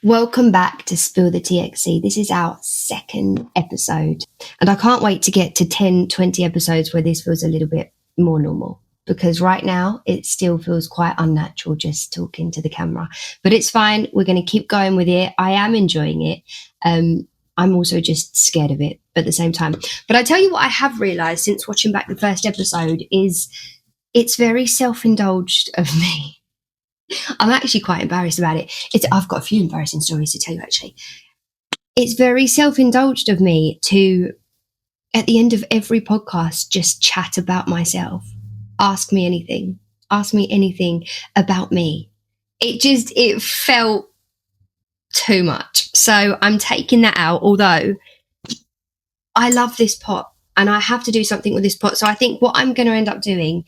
Welcome back to Spill the TXC. This is our second episode. And I can't wait to get to 10, 20 episodes where this feels a little bit more normal. Because right now, it still feels quite unnatural just talking to the camera. But it's fine. We're going to keep going with it. I am enjoying it. I'm also just scared of it at the same time. But I tell you what I have realised since watching back the first episode is it's very self-indulged of me. I'm actually quite embarrassed about it. I've got a few embarrassing stories to tell you, actually. It's very self-indulged of me to, at the end of every podcast, just chat about myself. Ask me anything. Ask me anything about me. It felt too much. So I'm taking that out, although I love this pot and I have to do something with this pot. So I think what I'm going to end up doing,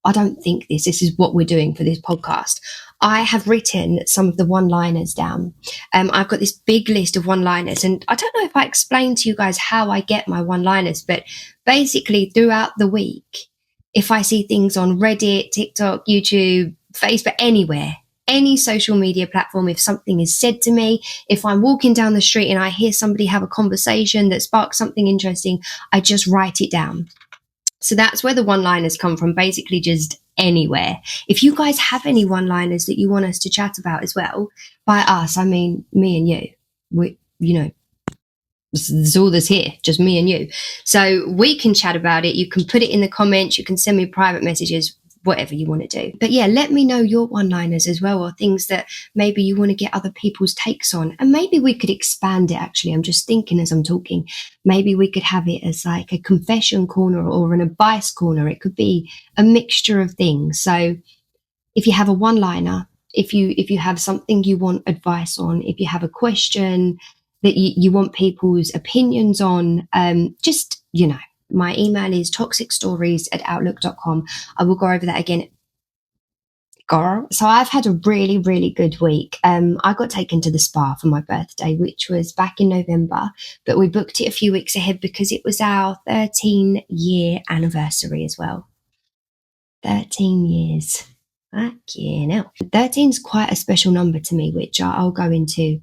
I don't think this is what we're doing for this podcast. I have written some of the one-liners down. I've got this big list of one-liners, and I don't know if I explained to you guys how I get my one-liners, but basically throughout the week, if I see things on Reddit, TikTok, YouTube, Facebook, anywhere, any social media platform, if something is said to me, if I'm walking down the street and I hear somebody have a conversation that sparks something interesting, I just write it down. So that's where the one-liners come from, basically just anywhere. If you guys have any one-liners that you want us to chat about as well, by us, I mean me and you. It's all that's here, just me and you. So we can chat about it. You can put it in the comments. You can send me private messages, whatever you want to do. But yeah, let me know your one-liners as well, or things that maybe you want to get other people's takes on. And maybe we could expand it, actually. I'm just thinking as I'm talking, maybe we could have it as like a confession corner or an advice corner. It could be a mixture of things. So if you have a one-liner, if you have something you want advice on, if you have a question that you want people's opinions on, my email is toxicstories@outlook.com. I will go over that again. So I've had a really, really good week. I got taken to the spa for my birthday, which was back in November, but we booked it a few weeks ahead because it was our 13-year anniversary as well. 13 years. Fucking hell. 13 is quite a special number to me, which I'll go into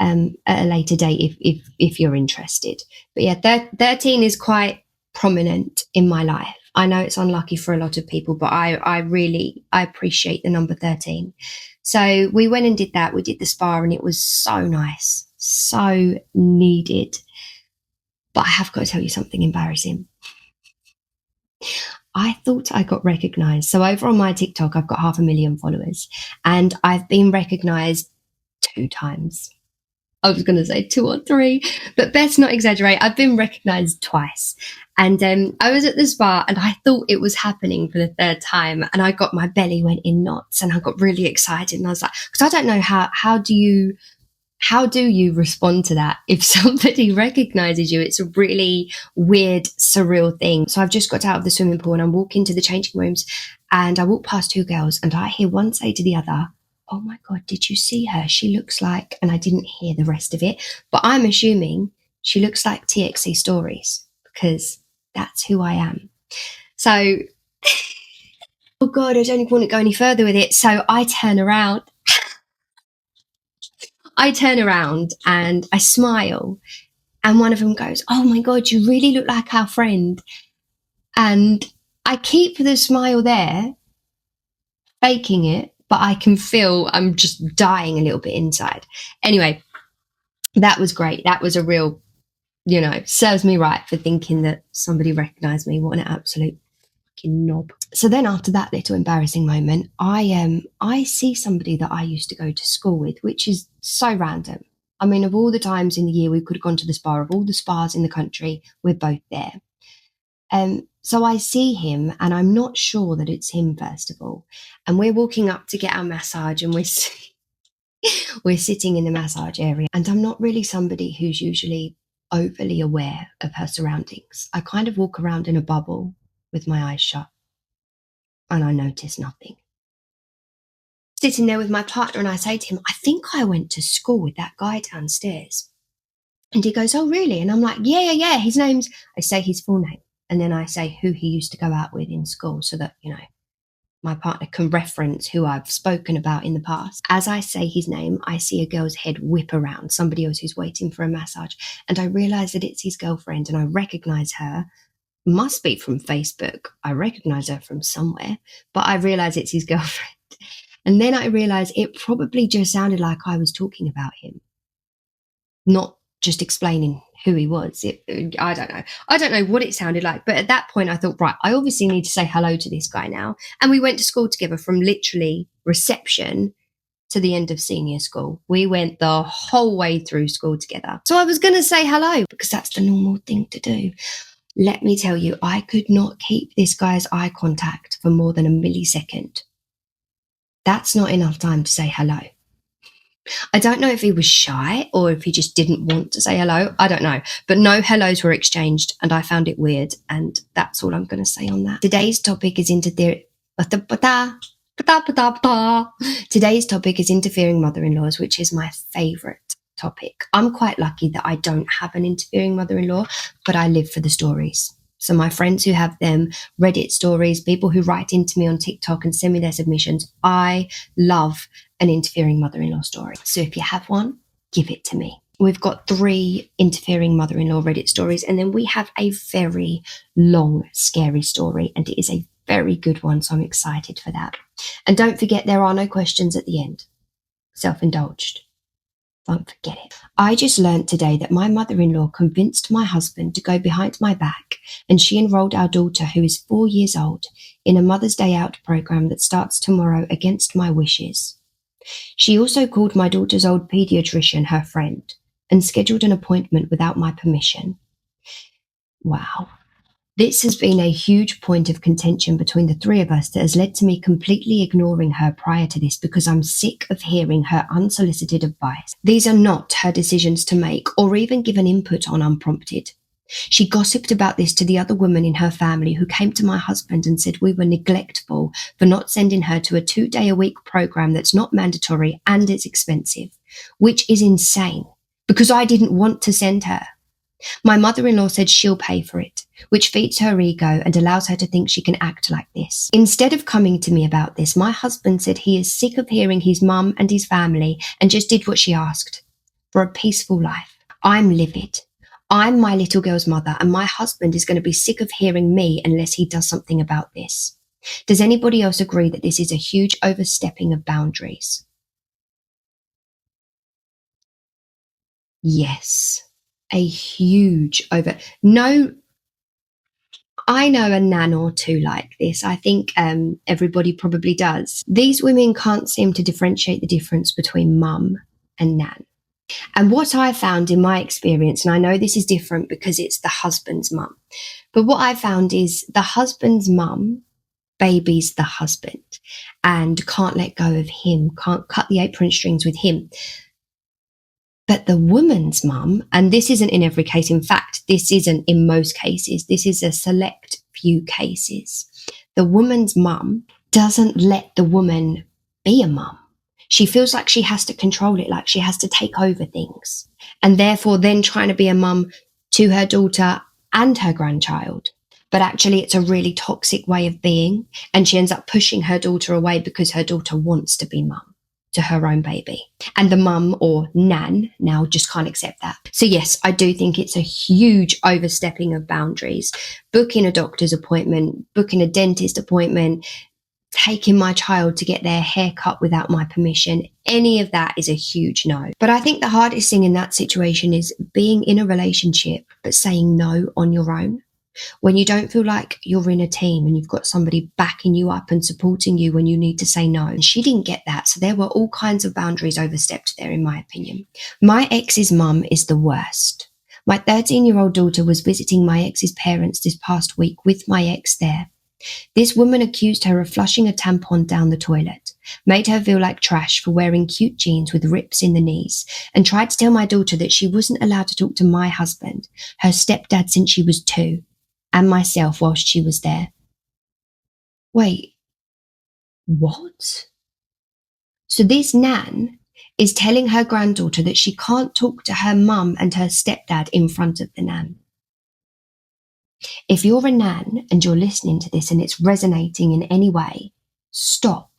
at a later date if you're interested. But yeah, 13 is quite prominent in my life. I know it's unlucky for a lot of people, but I appreciate the number 13. So we went and did that. We did the spa and it was so nice, so needed. But I have got to tell you something embarrassing. I thought I got recognized. So over on my TikTok, I've got 500,000 followers and I've been recognized 2 times. I was going to say 2 or 3, but best not exaggerate. I've been recognized twice. And I was at the spa and I thought it was happening for the 3rd time. And my belly went in knots and I got really excited. And I was like, because I don't know how do you respond to that? If somebody recognizes you, it's a really weird, surreal thing. So I've just got out of the swimming pool and I'm walking to the changing rooms and I walk past 2 girls and I hear one say to the other, "Oh my God, did you see her? She looks like," and I didn't hear the rest of it, but I'm assuming she looks like TXC Stories because that's who I am. So, oh God, I don't want to go any further with it. So I turn around. And I smile and one of them goes, "Oh my God, you really look like our friend." And I keep the smile there, faking it, but I can feel I'm just dying a little bit inside. Anyway, that was great. That was a real, serves me right for thinking that somebody recognised me. What an absolute fucking knob. So then after that little embarrassing moment, I see somebody that I used to go to school with, which is so random. I mean, of all the times in the year we could have gone to the spa, of all the spas in the country, we're both there. So I see him and I'm not sure that it's him, first of all. And we're walking up to get our massage and we're sitting in the massage area. And I'm not really somebody who's usually overly aware of her surroundings. I kind of walk around in a bubble with my eyes shut and I notice nothing. Sitting there with my partner and I say to him, "I think I went to school with that guy downstairs." And he goes, "Oh, really?" And I'm like, yeah. I say his full name. And then I say who he used to go out with in school so that, my partner can reference who I've spoken about in the past. As I say his name, I see a girl's head whip around, somebody else who's waiting for a massage, and I realise that it's his girlfriend, and I recognise her. Must be from Facebook. I recognise her from somewhere, but I realise it's his girlfriend. And then I realise it probably just sounded like I was talking about him, not just explaining who he was. I don't know. I don't know what it sounded like, but at that point I thought, right, I obviously need to say hello to this guy now. And we went to school together from literally reception to the end of senior school. We went the whole way through school together. So I was going to say hello because that's the normal thing to do. Let me tell you, I could not keep this guy's eye contact for more than a millisecond. That's not enough time to say hello. I don't know if he was shy or if he just didn't want to say hello. I don't know. But no hellos were exchanged and I found it weird. And that's all I'm going to say on that. Today's topic is Today's topic is interfering mother-in-laws, which is my favourite topic. I'm quite lucky that I don't have an interfering mother-in-law, but I live for the stories. So my friends who have them, Reddit stories, people who write into me on TikTok and send me their submissions, I love an interfering mother-in-law story. So if you have one, give it to me. We've got 3 interfering mother-in-law Reddit stories, and then we have a very long, scary story, and it is a very good one, so I'm excited for that. And don't forget, there are no questions at the end. Self-indulged. Don't forget it. I just learnt today that my mother-in-law convinced my husband to go behind my back, and she enrolled our daughter, who is 4 years old, in a Mother's Day Out program that starts tomorrow against my wishes. She also called my daughter's old paediatrician her friend and scheduled an appointment without my permission. Wow. This has been a huge point of contention between the 3 of us that has led to me completely ignoring her prior to this because I'm sick of hearing her unsolicited advice. These are not her decisions to make or even given input on unprompted. She gossiped about this to the other women in her family who came to my husband and said we were neglectful for not sending her to a 2-day-a-week program that's not mandatory and it's expensive, which is insane because I didn't want to send her. My mother-in-law said she'll pay for it, which feeds her ego and allows her to think she can act like this. Instead of coming to me about this, my husband said he is sick of hearing his mum and his family and just did what she asked for a peaceful life. I'm livid. I'm my little girl's mother and my husband is going to be sick of hearing me unless he does something about this. Does anybody else agree that this is a huge overstepping of boundaries? Yes. A huge no, I know a nan or two like this. I think everybody probably does. These women can't seem to differentiate the difference between mum and nan. And what I found in my experience, and I know this is different because it's the husband's mum, but what I found is the husband's mum babies the husband and can't let go of him, can't cut the apron strings with him. But the woman's mum, and this isn't in every case, in fact, this isn't in most cases, this is a select few cases. The woman's mum doesn't let the woman be a mum. She feels like she has to control it, like she has to take over things, and therefore then trying to be a mum to her daughter and her grandchild. But actually it's a really toxic way of being, and she ends up pushing her daughter away because her daughter wants to be mum to her own baby. And the mum or nan now just can't accept that. So yes, I do think it's a huge overstepping of boundaries. Booking a doctor's appointment, booking a dentist appointment, taking my child to get their hair cut without my permission, any of that is a huge no. But I think the hardest thing in that situation is being in a relationship but saying no on your own. When you don't feel like you're in a team and you've got somebody backing you up and supporting you when you need to say no. And she didn't get that. So there were all kinds of boundaries overstepped there, in my opinion. My ex's mum is the worst. My 13-year-old daughter was visiting my ex's parents this past week with my ex there. This woman accused her of flushing a tampon down the toilet, made her feel like trash for wearing cute jeans with rips in the knees, and tried to tell my daughter that she wasn't allowed to talk to my husband, her stepdad since she was 2. And myself whilst she was there. Wait, what? So this nan is telling her granddaughter that she can't talk to her mum and her stepdad in front of the nan. If you're a nan and you're listening to this and it's resonating in any way, Stop.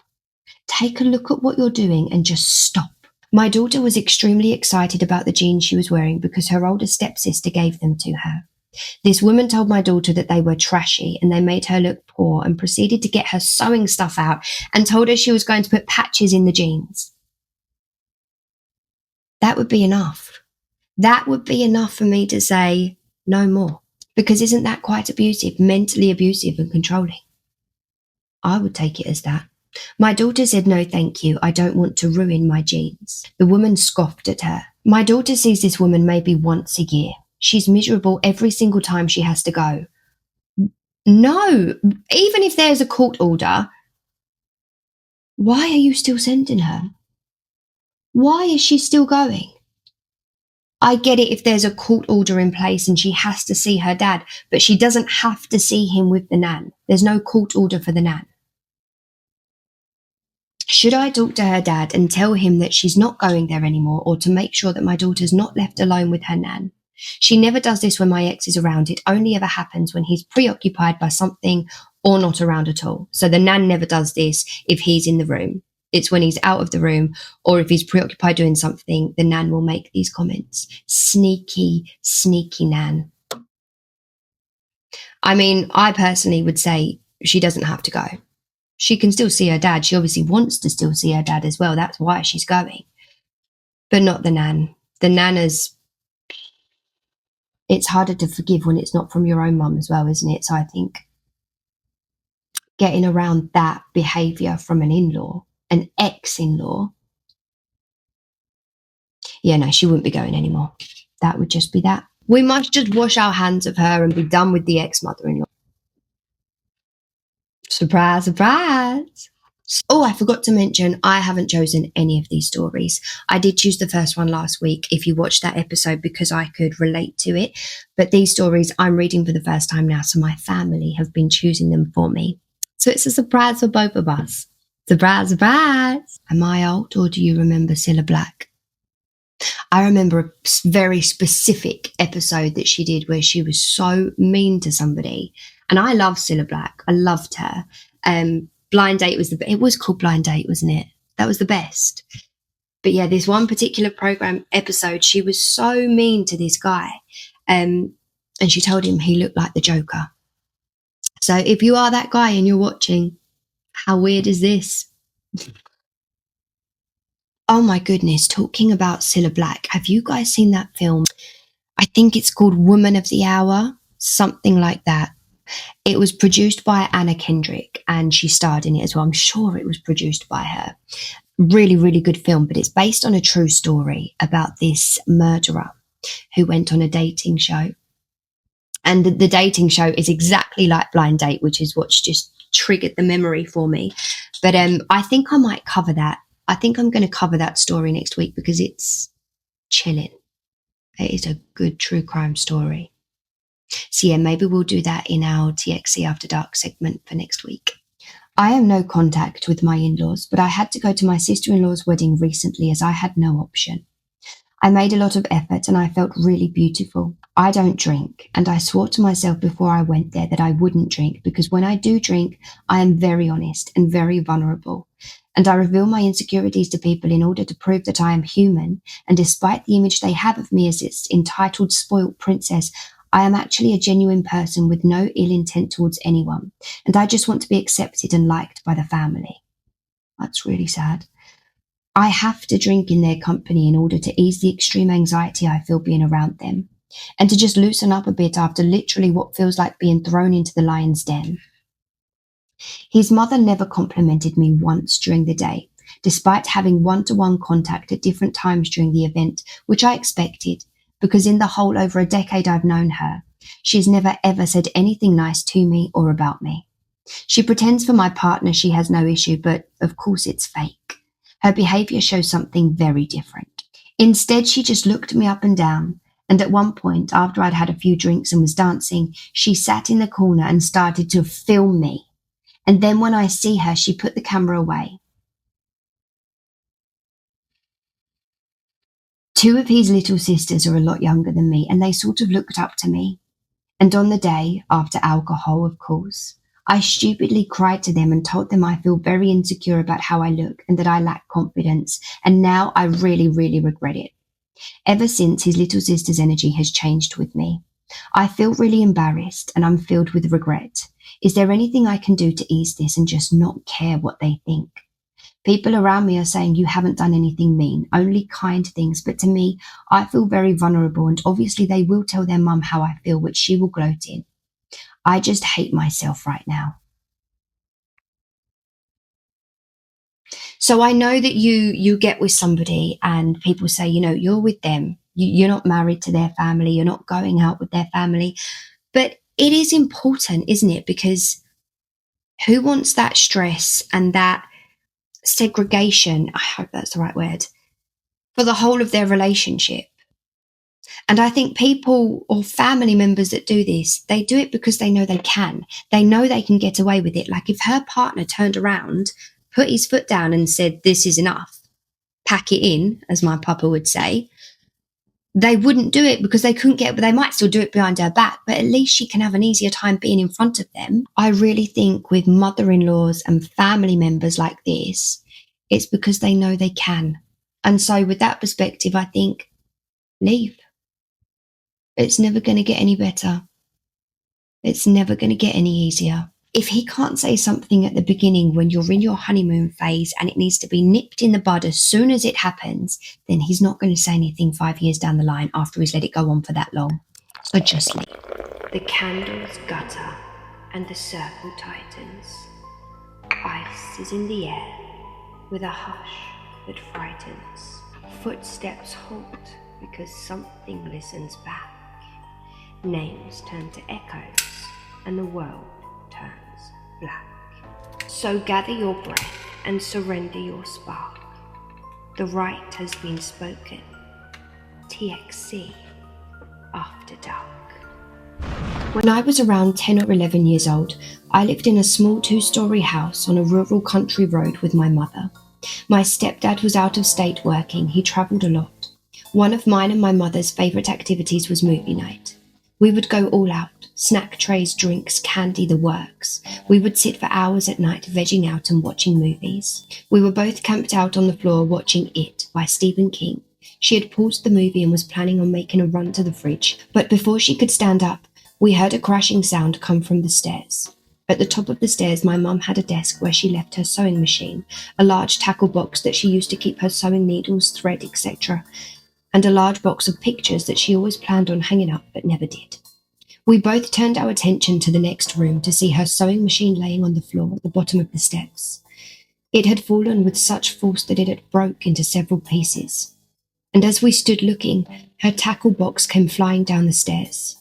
Take a look at what you're doing and just stop. My daughter was extremely excited about the jeans she was wearing because her older stepsister gave them to her. This woman told my daughter that they were trashy and they made her look poor and proceeded to get her sewing stuff out and told her she was going to put patches in the jeans. That would be enough. That would be enough for me to say no more. Because isn't that quite abusive, mentally abusive and controlling? I would take it as that. My daughter said, no, thank you. I don't want to ruin my jeans. The woman scoffed at her. My daughter sees this woman maybe once a year. She's miserable every single time she has to go. No, even if there's a court order, why are you still sending her? Why is she still going? I get it if there's a court order in place and she has to see her dad, but she doesn't have to see him with the nan. There's no court order for the nan. Should I talk to her dad and tell him that she's not going there anymore, or to make sure that my daughter's not left alone with her nan? She never does this when my ex is around. It only ever happens when he's preoccupied by something or not around at all. So the nan never does this if he's in the room. It's when he's out of the room or if he's preoccupied doing something, the nan will make these comments. Sneaky, sneaky nan. I mean, I personally would say she doesn't have to go. She can still see her dad. She obviously wants to still see her dad as well. That's why she's going. But not the nan. The nana's, it's harder to forgive when it's not from your own mum as well, isn't it? So I think getting around that behaviour from an in-law, an ex-in-law, yeah, no, she wouldn't be going anymore. That would just be that. We must just wash our hands of her and be done with the ex-mother-in-law. Surprise, surprise. Oh, I forgot to mention, I haven't chosen any of these stories. I did choose the first one last week, if you watched that episode, because I could relate to it. But these stories I'm reading for the first time now, so my family have been choosing them for me. So it's a surprise for both of us. Surprise, surprise. Am I old, or do you remember Cilla Black? I remember a very specific episode that she did where she was so mean to somebody. And I love Cilla Black. I loved her. Blind Date was it was called Blind Date, wasn't it? That was the best. But yeah, this one particular program episode, she was so mean to this guy. And she told him he looked like the Joker. So if you are that guy and you're watching, how weird is this? Oh my goodness, talking about Cilla Black, have you guys seen that film? I think it's called Woman of the Hour, something like that. It was produced by Anna Kendrick and she starred in it as well. I'm sure it was produced by her. Really, really good film, but it's based on a true story about this murderer who went on a dating show. And the dating show is exactly like Blind Date, which is what's just triggered the memory for me. But I think I might cover that. I think I'm going to cover that story next week because it's chilling. It is a good true crime story. So yeah, maybe we'll do that in our TXC After Dark segment for next week. I have no contact with my in-laws, but I had to go to my sister-in-law's wedding recently as I had no option. I made a lot of effort and I felt really beautiful. I don't drink, and I swore to myself before I went there that I wouldn't drink because when I do drink, I am very honest and very vulnerable. And I reveal my insecurities to people in order to prove that I am human, and despite the image they have of me as this entitled, spoilt princess, I am actually a genuine person with no ill intent towards anyone, and I just want to be accepted and liked by the family. That's really sad. I have to drink in their company in order to ease the extreme anxiety I feel being around them, and to just loosen up a bit after literally what feels like being thrown into the lion's den. His mother never complimented me once during the day, despite having one-to-one contact at different times during the event, which I expected, because in the whole over a decade I've known her, she's never ever said anything nice to me or about me. She pretends for my partner she has no issue, but of course it's fake. Her behaviour shows something very different. Instead, she just looked me up and down, and at one point, after I'd had a few drinks and was dancing, she sat in the corner and started to film me. And then when I see her, she put the camera away. Two of his little sisters are a lot younger than me, and they sort of looked up to me. And on the day, after alcohol, of course, I stupidly cried to them and told them I feel very insecure about how I look and that I lack confidence, and now I really, really regret it. Ever since, his little sister's energy has changed with me. I feel really embarrassed and I'm filled with regret. Is there anything I can do to ease this and just not care what they think? People around me are saying you haven't done anything mean, only kind things, but to me, I feel very vulnerable, and obviously they will tell their mum how I feel, which she will gloat in. I just hate myself right now. So I know that you get with somebody and people say, you're with them. You're not married to their family. You're not going out with their family. But it is important, isn't it? Because who wants that stress and that segregation, I hope that's the right word, for the whole of their relationship? And I think people or family members that do this, they do it because they know they can. They know they can get away with it. Like if her partner turned around, put his foot down and said, this is enough, pack it in, as my papa would say, they wouldn't do it because they couldn't get, but they might still do it behind her back, but at least she can have an easier time being in front of them. I really think with mother-in-laws and family members like this, it's because they know they can. And so with that perspective, I think, leave. It's never going to get any better. It's never going to get any easier. If he can't say something at the beginning when you're in your honeymoon phase and it needs to be nipped in the bud as soon as it happens, then he's not going to say anything 5 years down the line after he's let it go on for that long. So just leave. The candles gutter and the circle tightens. Ice is in the air with a hush that frightens. Footsteps halt because something listens back. Names turn to echoes and the world turns black. So gather your breath and surrender your spark. The right has been spoken. TXC After Dark. When I was around 10 or 11 years old, I lived in a small 2-story house on a rural country road with my mother. My stepdad was out of state working. He travelled a lot. One of mine and my mother's favourite activities was movie night. We would go all out, snack trays, drinks, candy, the works. We would sit for hours at night vegging out and watching movies. We were both camped out on the floor watching It by Stephen King. She had paused the movie and was planning on making a run to the fridge, but before she could stand up, we heard a crashing sound come from the stairs. At the top of the stairs, my mum had a desk where she left her sewing machine, a large tackle box that she used to keep her sewing needles, thread, etc., and a large box of pictures that she always planned on hanging up but never did. We both turned our attention to the next room to see her sewing machine laying on the floor at the bottom of the steps. It had fallen with such force that it had broke into several pieces. And as we stood looking, her tackle box came flying down the stairs.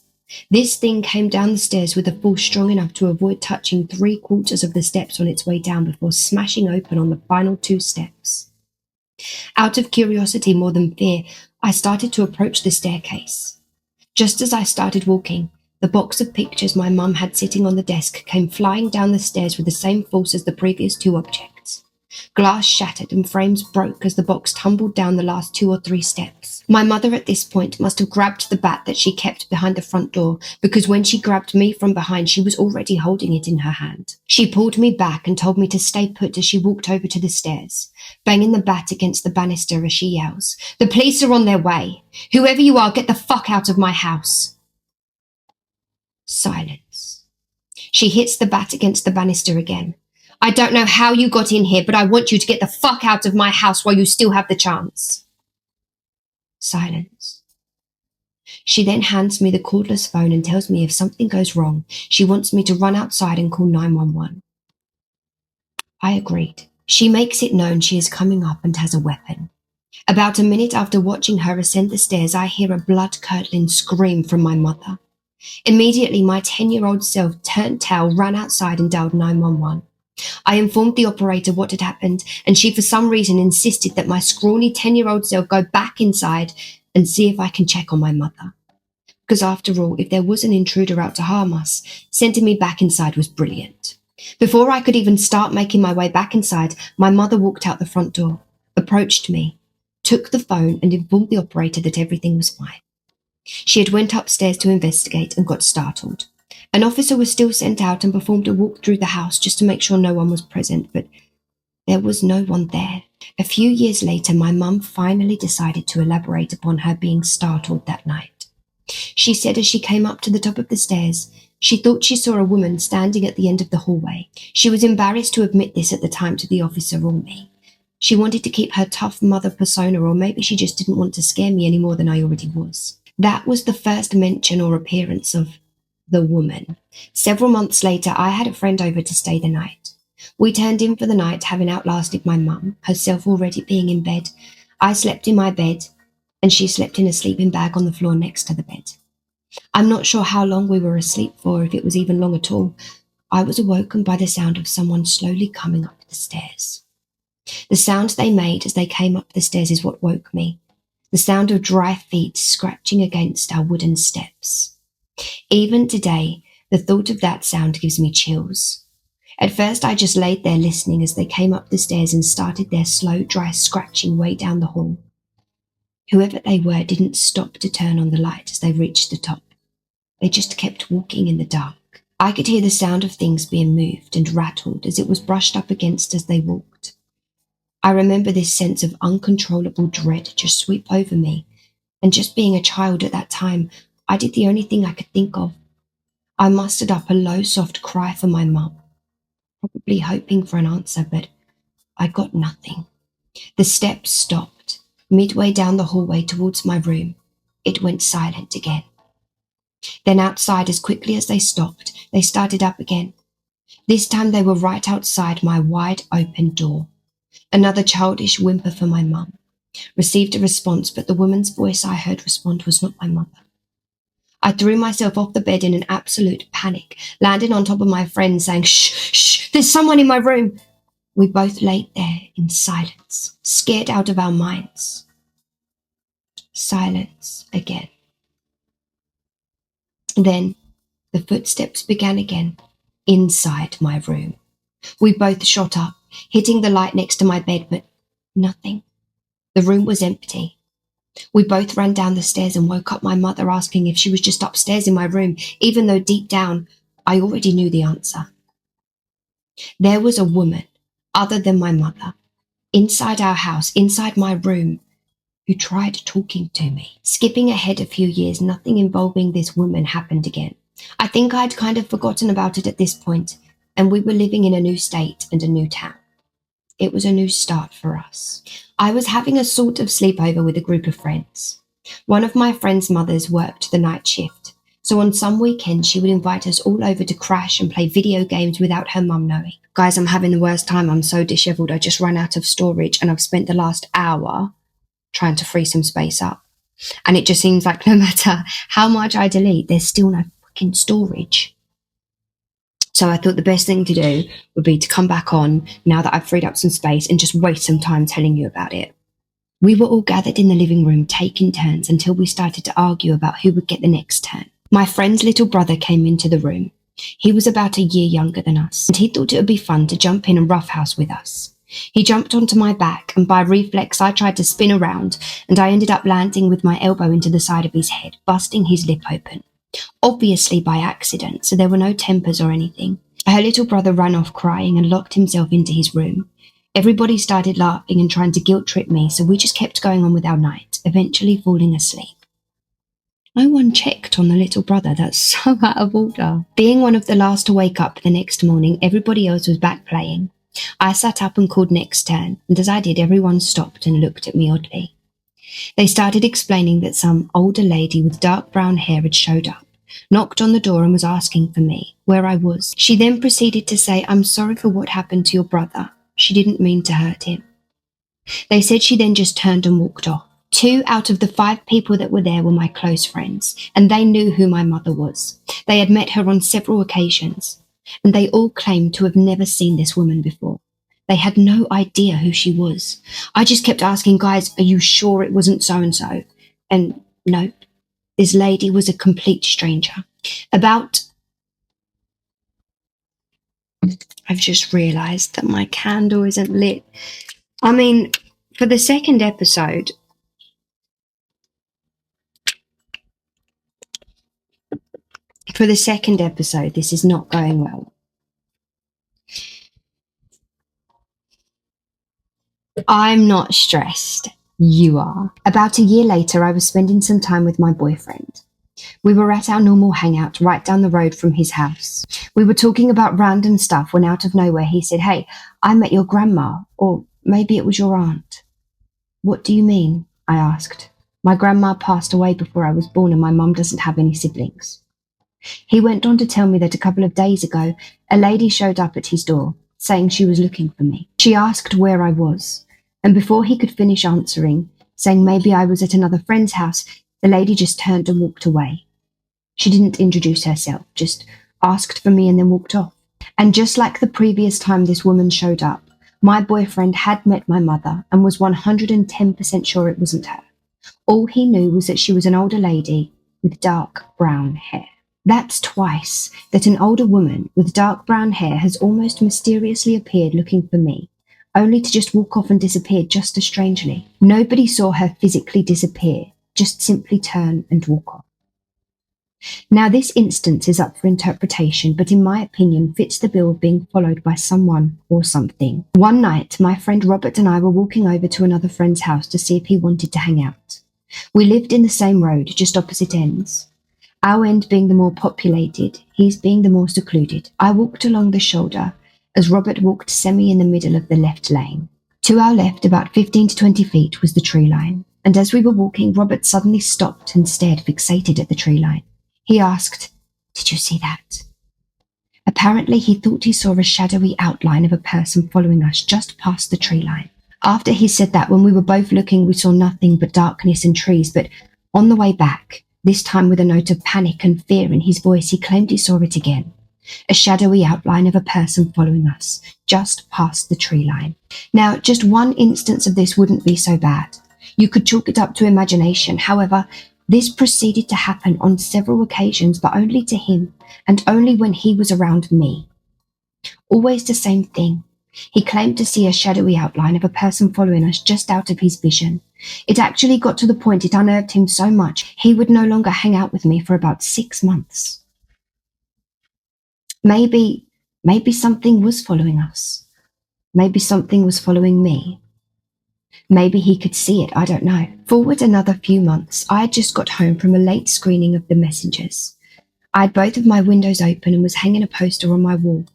This thing came down the stairs with a force strong enough to avoid touching 3/4 of the steps on its way down before smashing open on the final 2 steps. Out of curiosity more than fear, I started to approach the staircase. Just as I started walking, the box of pictures my mum had sitting on the desk came flying down the stairs with the same force as the previous 2 objects. Glass shattered and frames broke as the box tumbled down the last 2 or 3 steps. My mother at this point must have grabbed the bat that she kept behind the front door, because when she grabbed me from behind, she was already holding it in her hand. She pulled me back and told me to stay put as she walked over to the stairs, banging the bat against the banister as she yells, "The police are on their way. Whoever you are, get the fuck out of my house." Silence. She hits the bat against the banister again. "I don't know how you got in here, but I want you to get the fuck out of my house while you still have the chance." Silence. She then hands me the cordless phone and tells me if something goes wrong, she wants me to run outside and call 911. I agreed. She makes it known she is coming up and has a weapon. About a minute after watching her ascend the stairs, I hear a blood-curdling scream from my mother. Immediately, my 10-year-old self turned tail, ran outside and dialed 911. I informed the operator what had happened, and she for some reason insisted that my scrawny 10-year-old self go back inside and see if I can check on my mother. Because after all, if there was an intruder out to harm us, sending me back inside was brilliant. Before I could even start making my way back inside, my mother walked out the front door, approached me, took the phone and informed the operator that everything was fine. She had went upstairs to investigate and got startled. An officer was still sent out and performed a walk through the house just to make sure no one was present, but there was no one there. A few years later, my mum finally decided to elaborate upon her being startled that night. She said as she came up to the top of the stairs, she thought she saw a woman standing at the end of the hallway. She was embarrassed to admit this at the time to the officer or me. She wanted to keep her tough mother persona, or maybe she just didn't want to scare me any more than I already was. That was the first mention or appearance of the woman. Several months later, I had a friend over to stay the night. We turned in for the night, having outlasted my mum, herself already being in bed. I slept in my bed, and she slept in a sleeping bag on the floor next to the bed. I'm not sure how long we were asleep for, if it was even long at all. I was awoken by the sound of someone slowly coming up the stairs. The sound they made as they came up the stairs is what woke me. The sound of dry feet scratching against our wooden steps. Even today, the thought of that sound gives me chills. At first, I just laid there listening as they came up the stairs and started their slow, dry scratching way down the hall. Whoever they were didn't stop to turn on the light as they reached the top. They just kept walking in the dark. I could hear the sound of things being moved and rattled as it was brushed up against as they walked. I remember this sense of uncontrollable dread just sweep over me, and just being a child at that time, I did the only thing I could think of. I mustered up a low, soft cry for my mum, probably hoping for an answer, but I got nothing. The steps stopped. Midway down the hallway towards my room, it went silent again. Then outside, as quickly as they stopped, they started up again. This time they were right outside my wide open door. Another childish whimper for my mum. Received a response, but the woman's voice I heard respond was not my mother. I threw myself off the bed in an absolute panic, landing on top of my friend saying, "Shh, shh, there's someone in my room." We both lay there in silence, scared out of our minds. Silence again. Then the footsteps began again, inside my room. We both shot up, hitting the light next to my bed, but nothing. The room was empty. We both ran down the stairs and woke up my mother asking if she was just upstairs in my room, even though deep down I already knew the answer. There was a woman, other than my mother, inside our house, inside my room, who tried talking to me. Skipping ahead a few years, nothing involving this woman happened again. I think I'd kind of forgotten about it at this point, and we were living in a new state and a new town. It was a new start for us. I was having a sort of sleepover with a group of friends. One of my friend's mothers worked the night shift, so on some weekends she would invite us all over to crash and play video games without her mum knowing. Guys, I'm having the worst time. I'm so dishevelled. I just ran out of storage and I've spent the last hour trying to free some space up. And it just seems like no matter how much I delete, there's still no fucking storage. So I thought the best thing to do would be to come back on now that I've freed up some space and just waste some time telling you about it. We were all gathered in the living room taking turns until we started to argue about who would get the next turn. My friend's little brother came into the room. He was about a year younger than us, and he thought it would be fun to jump in and roughhouse with us. He jumped onto my back, and by reflex I tried to spin around, and I ended up landing with my elbow into the side of his head, busting his lip open. Obviously by accident, so there were no tempers or anything. Her little brother ran off crying and locked himself into his room. Everybody started laughing and trying to guilt-trip me, so we just kept going on with our night, eventually falling asleep. No one checked on the little brother. That's so out of order. Being one of the last to wake up the next morning, everybody else was back playing. I sat up and called next turn, and as I did, everyone stopped and looked at me oddly. They started explaining that some older lady with dark brown hair had showed up, knocked on the door and was asking for me, where I was. She then proceeded to say, "I'm sorry for what happened to your brother. She didn't mean to hurt him." They said she then just turned and walked off. 2 out of the 5 people that were there were my close friends, and they knew who my mother was. They had met her on several occasions, and they all claimed to have never seen this woman before. They had no idea who she was. I just kept asking, "Guys, are you sure it wasn't so-and-so?" And nope, this lady was a complete stranger. I've just realised that my candle isn't lit. I mean, for the second episode, For the second episode, this is not going well. I'm not stressed. You are. About a year later, I was spending some time with my boyfriend. We were at our normal hangout right down the road from his house. We were talking about random stuff when out of nowhere he said, "Hey, I met your grandma, or maybe it was your aunt." "What do you mean?" I asked. "My grandma passed away before I was born and my mum doesn't have any siblings." He went on to tell me that a couple of days ago, a lady showed up at his door, saying she was looking for me. She asked where I was, and before he could finish answering, saying maybe I was at another friend's house, the lady just turned and walked away. She didn't introduce herself, just asked for me and then walked off. And just like the previous time this woman showed up, my boyfriend had met my mother and was 110% sure it wasn't her. All he knew was that she was an older lady with dark brown hair. That's twice that an older woman with dark brown hair has almost mysteriously appeared looking for me, only to just walk off and disappear just as strangely. Nobody saw her physically disappear, just simply turn and walk off. Now, this instance is up for interpretation, but in my opinion fits the bill of being followed by someone or something. One night, my friend Robert and I were walking over to another friend's house to see if he wanted to hang out. We lived in the same road, just opposite ends. Our end being the more populated, his being the more secluded. I walked along the shoulder as Robert walked semi in the middle of the left lane. To our left, about 15 to 20 feet, was the tree line, and as we were walking, Robert suddenly stopped and stared fixated at the tree line. He asked, "Did you see that?" Apparently, he thought he saw a shadowy outline of a person following us just past the tree line. After he said that, when we were both looking, we saw nothing but darkness and trees, but on the way back, this time with a note of panic and fear in his voice, he claimed he saw it again. A shadowy outline of a person following us, just past the tree line. Now, just one instance of this wouldn't be so bad. You could chalk it up to imagination. However, this proceeded to happen on several occasions, but only to him, and only when he was around me. Always the same thing. He claimed to see a shadowy outline of a person following us just out of his vision. It actually got to the point it unnerved him so much he would no longer hang out with me for about 6 months. Maybe something was following us. Maybe something was following me. Maybe he could see it, I don't know. Forward another few months, I had just got home from a late screening of The Messengers. I had both of my windows open and was hanging a poster on my wall,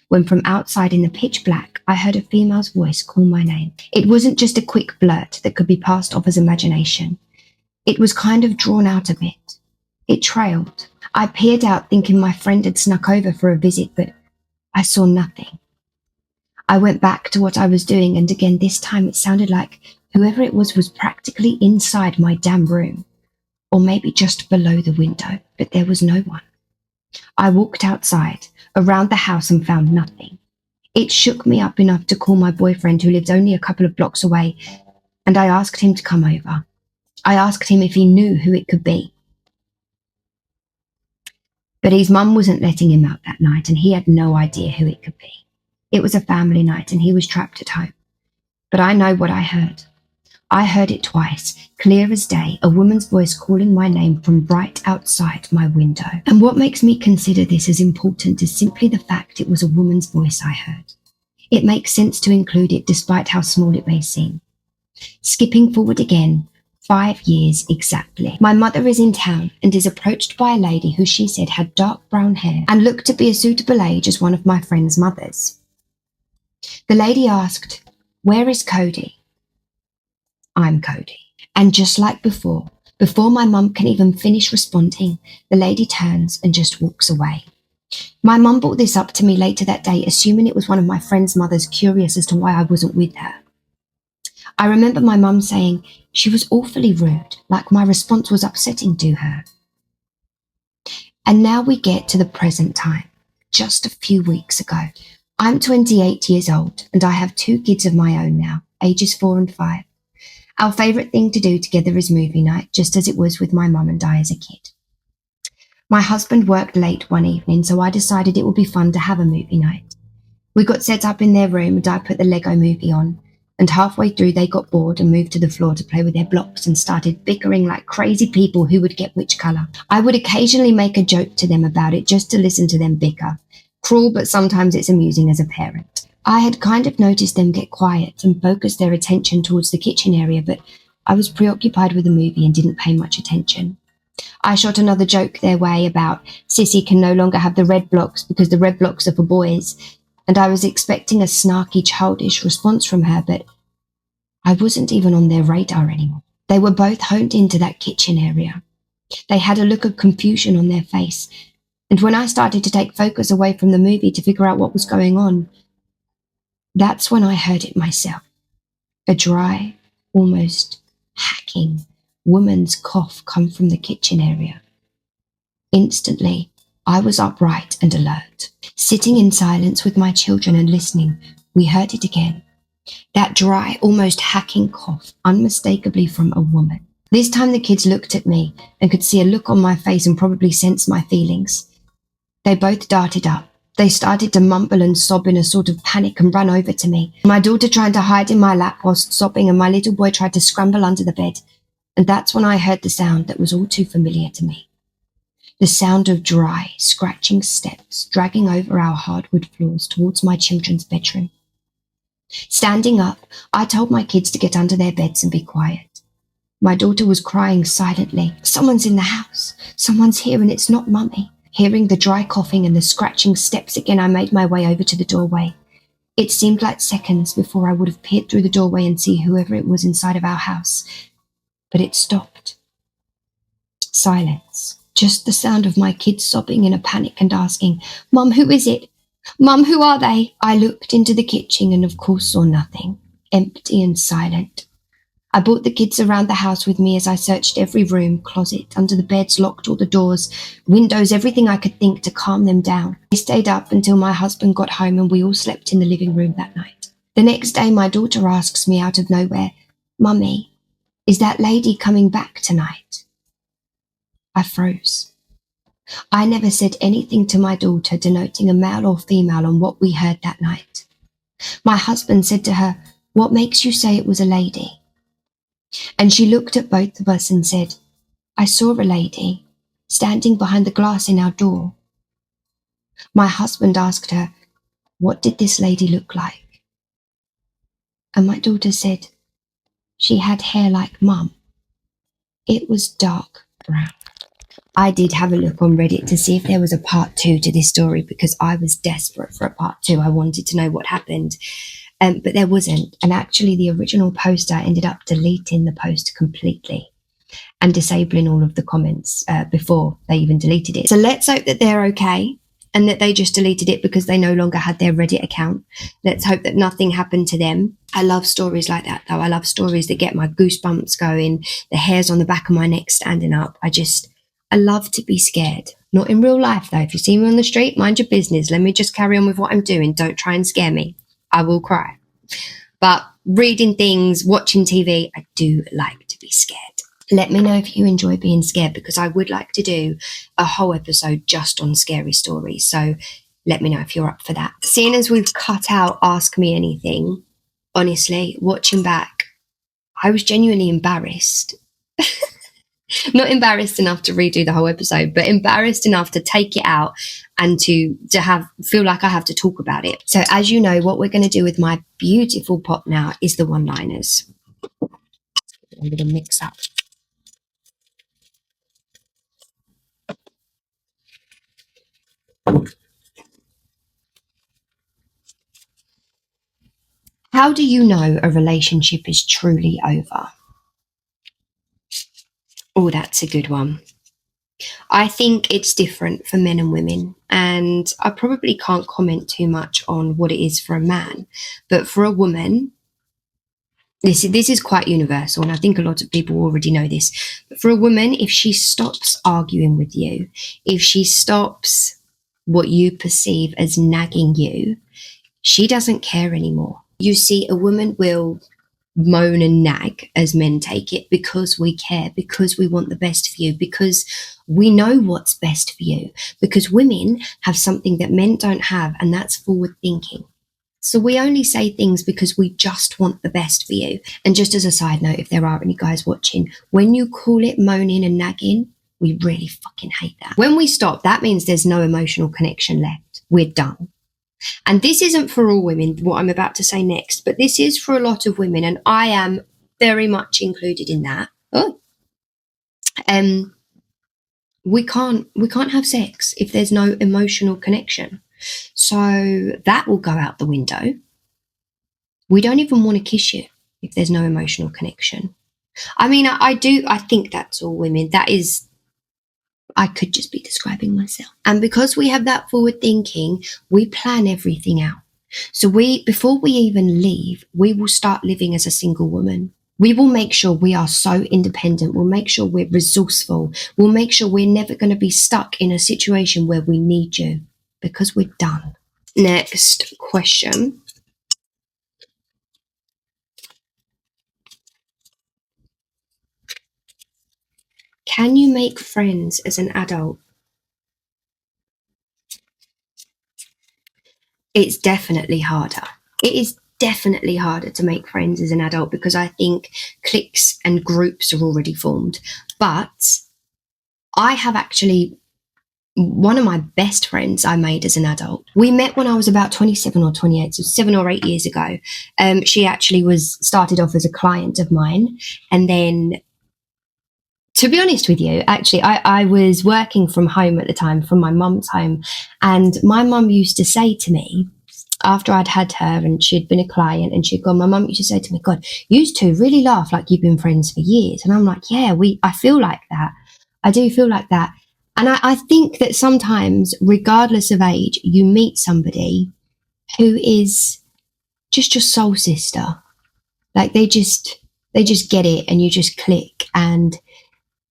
when from outside in the pitch black, I heard a female's voice call my name. It wasn't just a quick blurt that could be passed off as imagination. It was kind of drawn out a bit. It trailed. I peered out thinking my friend had snuck over for a visit, but I saw nothing. I went back to what I was doing, and again this time it sounded like whoever it was practically inside my damn room, or maybe just below the window, but there was no one. I walked outside, around the house, and found nothing. It shook me up enough to call my boyfriend, who lived only a couple of blocks away, and I asked him to come over. I asked him if he knew who it could be. But his mum wasn't letting him out that night, and he had no idea who it could be. It was a family night, and he was trapped at home. But I know what I heard. I heard it twice, clear as day, a woman's voice calling my name from right outside my window. And what makes me consider this as important is simply the fact it was a woman's voice I heard. It makes sense to include it despite how small it may seem. Skipping forward again, 5 years exactly. My mother is in town and is approached by a lady who she said had dark brown hair and looked to be a suitable age as one of my friend's mothers. The lady asked, "Where is Cody?" I'm Cody. And just like before my mum can even finish responding, the lady turns and just walks away. My mum brought this up to me later that day, assuming it was one of my friend's mothers curious as to why I wasn't with her. I remember my mum saying she was awfully rude, like my response was upsetting to her. And now we get to the present time, just a few weeks ago. I'm 28 years old and I have 2 kids of my own now, ages 4 and 5. Our favourite thing to do together is movie night, just as it was with my mum and I as a kid. My husband worked late one evening, so I decided it would be fun to have a movie night. We got set up in their room and I put the Lego movie on, And halfway through they got bored and moved to the floor to play with their blocks and started bickering like crazy people who would get which colour. I would occasionally make a joke to them about it just to listen to them bicker. Cruel, but sometimes it's amusing as a parent. I had kind of noticed them get quiet and focus their attention towards the kitchen area, but I was preoccupied with the movie and didn't pay much attention. I shot another joke their way about Sissy can no longer have the red blocks because the red blocks are for boys, and I was expecting a snarky, childish response from her, but I wasn't even on their radar anymore. They were both honed into that kitchen area. They had a look of confusion on their face, and when I started to take focus away from the movie to figure out what was going on, that's when I heard it myself. A dry, almost hacking woman's cough come from the kitchen area. Instantly, I was upright and alert. Sitting in silence with my children and listening, we heard it again. That dry, almost hacking cough, unmistakably from a woman. This time the kids looked at me and could see a look on my face and probably sense my feelings. They both darted up. They started to mumble and sob in a sort of panic and ran over to me. My daughter tried to hide in my lap whilst sobbing, and my little boy tried to scramble under the bed. And that's when I heard the sound that was all too familiar to me. The sound of dry, scratching steps dragging over our hardwood floors towards my children's bedroom. Standing up, I told my kids to get under their beds and be quiet. My daughter was crying silently. Someone's in the house. Someone's here and it's not Mummy. Hearing the dry coughing and the scratching steps again, I made my way over to the doorway. It seemed like seconds before I would have peered through the doorway and see whoever it was inside of our house. But it stopped. Silence. Just the sound of my kids sobbing in a panic and asking, "Mum, who is it? Mum, who are they?" I looked into the kitchen and of course saw nothing. Empty and silent. I brought the kids around the house with me as I searched every room, closet, under the beds, locked all the doors, windows, everything I could think to calm them down. I stayed up until my husband got home and we all slept in the living room that night. The next day my daughter asks me out of nowhere, "Mummy, is that lady coming back tonight?" I froze. I never said anything to my daughter denoting a male or female on what we heard that night. My husband said to her, "What makes you say it was a lady?" And she looked at both of us and said, "I saw a lady standing behind the glass in our door." My husband asked her, "What did this lady look like?" And my daughter said, "She had hair like Mum. It was dark brown." I did have a look on Reddit to see if there was a part 2 to this story because I was desperate for a part 2. I wanted to know what happened. But there wasn't. And actually the original poster ended up deleting the post completely and disabling all of the comments before they even deleted it. So let's hope that they're okay and that they just deleted it because they no longer had their Reddit account. Let's hope that nothing happened to them. I love stories like that though. I love stories that get my goosebumps going, the hairs on the back of my neck standing up. I love to be scared. Not in real life though. If you see me on the street, mind your business. Let me just carry on with what I'm doing. Don't try and scare me. I will cry. But reading things, watching TV, I do like to be scared. Let me know if you enjoy being scared because I would like to do a whole episode just on scary stories. So let me know if you're up for that. Seeing as we've cut out Ask Me Anything, honestly, watching back, I was genuinely embarrassed. Not embarrassed enough to redo the whole episode, but embarrassed enough to take it out and to feel like I have to talk about it. So as you know, what we're going to do with my beautiful pot now is the one-liners. A little mix up. How do you know a relationship is truly over? Oh, that's a good one. I think it's different for men and women, and I probably can't comment too much on what it is for a man, but for a woman, this is quite universal, and I think a lot of people already know this. But for a woman, if she stops arguing with you, if she stops what you perceive as nagging you, she doesn't care anymore. You see, a woman will moan and nag, as men take it, because we care, because we want the best for you, because we know what's best for you, because women have something that men don't have, and that's forward thinking. So we only say things because we just want the best for you. And just as a side note, if there are any guys watching, when you call it moaning and nagging, we really fucking hate that. When we stop, that means there's no emotional connection left. We're done. And this isn't for all women, what I'm about to say next, but this is for a lot of women, and I am very much included in that. Oh. We can't have sex if there's no emotional connection. So that will go out the window. We don't even want to kiss you if there's no emotional connection. I mean, I think that's all women. I could just be describing myself. And because we have that forward thinking, we plan everything out. So before we even leave, we will start living as a single woman. We will make sure we are so independent. We'll make sure we're resourceful. We'll make sure we're never going to be stuck in a situation where we need you, because we're done. Next question. Can you make friends as an adult? It's definitely harder. It is definitely harder to make friends as an adult because I think cliques and groups are already formed. But I have actually, one of my best friends I made as an adult. We met when I was about 27 or 28, so 7 or 8 years ago. She actually started off as a client of mine, and then, to be honest with you, actually, I was working from home at the time, from my mum's home. And my mum used to say to me, after I'd had her and she'd been a client and she'd gone, my mum used to say to me, God, you two really laugh like you've been friends for years. And I'm like, yeah, I feel like that. I do feel like that. And I think that sometimes, regardless of age, you meet somebody who is just your soul sister. Like they just get it and you just click. And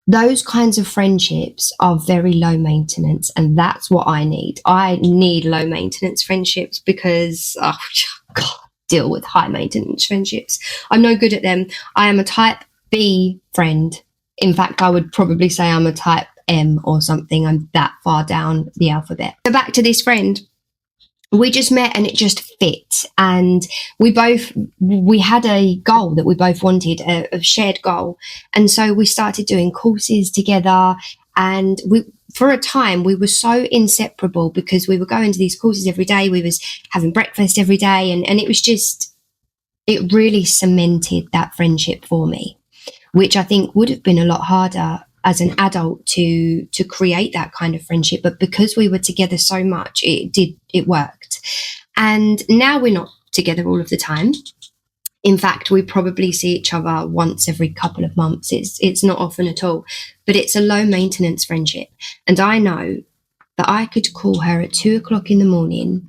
those kinds of friendships are very low maintenance, and that's what I need. I need low maintenance friendships because, oh, God, deal with high maintenance friendships. I'm no good at them. I am a type B friend. In fact, I would probably say I'm a type M or something. I'm that far down the alphabet. So back to this friend. We just met and it just fit, and we had a goal that we both wanted, a shared goal, and so we started doing courses together. And for a time we were so inseparable because we were going to these courses every day, we was having breakfast every day, and it really cemented that friendship for me, which I think would have been a lot harder as an adult to create that kind of friendship. But because we were together so much, it worked. And now we're not together all of the time. In fact, we probably see each other once every couple of months. It's not often at all, but it's a low maintenance friendship. And I know that I could call her at 2:00 in the morning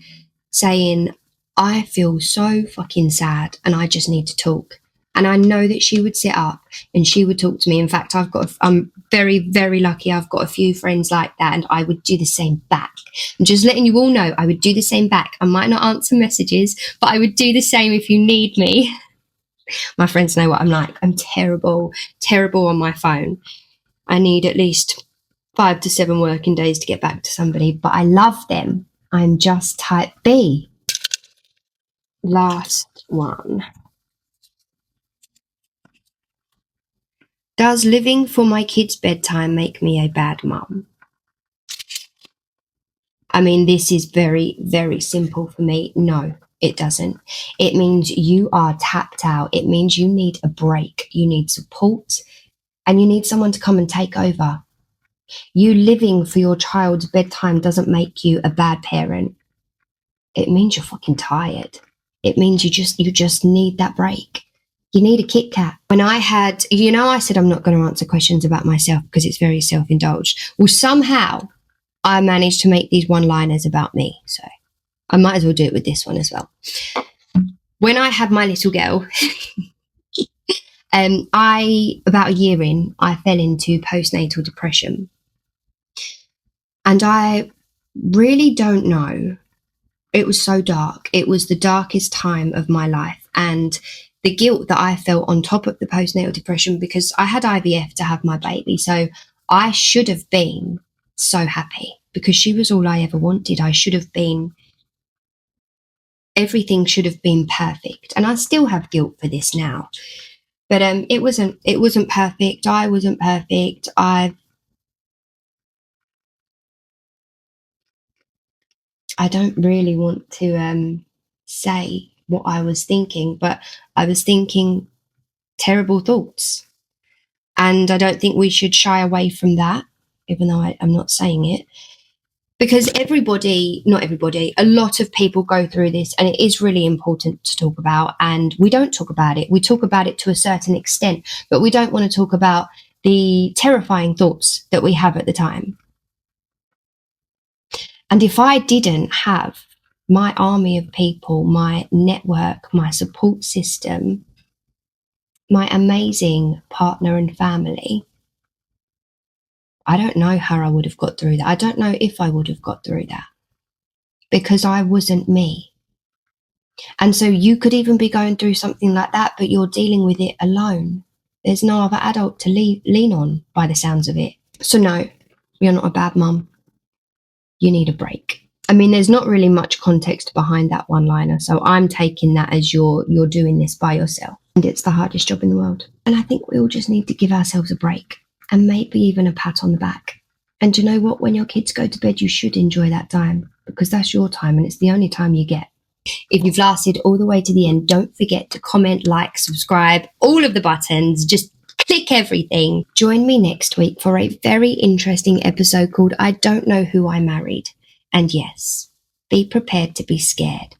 saying, I feel so fucking sad and I just need to talk. And I know that she would sit up and she would talk to me. In fact, I'm very, very lucky. I've got a few friends like that, and I would do the same back. I'm just letting you all know I would do the same back. I might not answer messages, but I would do the same if you need me. My friends know what I'm like. I'm terrible on my phone. I need at least 5 to 7 working days to get back to somebody, but I love them. I'm just type B. Last one. Does living for my kids' bedtime make me a bad mum? I mean, this is very, very simple for me. No, it doesn't. It means you are tapped out. It means you need a break. You need support, and you need someone to come and take over. You living for your child's bedtime doesn't make you a bad parent. It means you're fucking tired. It means you just need that break. You need a Kit Kat. When I said I'm not going to answer questions about myself because it's very self-indulged. Well, somehow I managed to make these one-liners about me. So I might as well do it with this one as well. When I had my little girl, about a year in, I fell into postnatal depression. And I really don't know. It was so dark. It was the darkest time of my life. And the guilt that I felt on top of the postnatal depression, because I had IVF to have my baby. So I should have been so happy because she was all I ever wanted. I should have been everything should have been perfect. And I still have guilt for this now. But it wasn't perfect. I wasn't perfect. I don't really want to say what I was thinking, but I was thinking terrible thoughts. And I don't think we should shy away from that, even though I'm not saying it. Because not everybody, a lot of people go through this, and it is really important to talk about. And we don't talk about it. We talk about it to a certain extent, but we don't want to talk about the terrifying thoughts that we have at the time. And if I didn't have my army of people, my network, my support system, my amazing partner and family, I don't know how I would have got through that. I don't know if I would have got through that, because I wasn't me. And so you could even be going through something like that, but you're dealing with it alone. There's no other adult to lean on, by the sounds of it. So no, you're not a bad mum. You need a break. I mean, there's not really much context behind that one-liner, so I'm taking that as you're doing this by yourself. And it's the hardest job in the world. And I think we all just need to give ourselves a break, and maybe even a pat on the back. And you know what? When your kids go to bed, you should enjoy that time, because that's your time and it's the only time you get. If you've lasted all the way to the end, don't forget to comment, like, subscribe, all of the buttons. Just click everything. Join me next week for a very interesting episode called I Don't Know Who I Married. And yes, be prepared to be scared.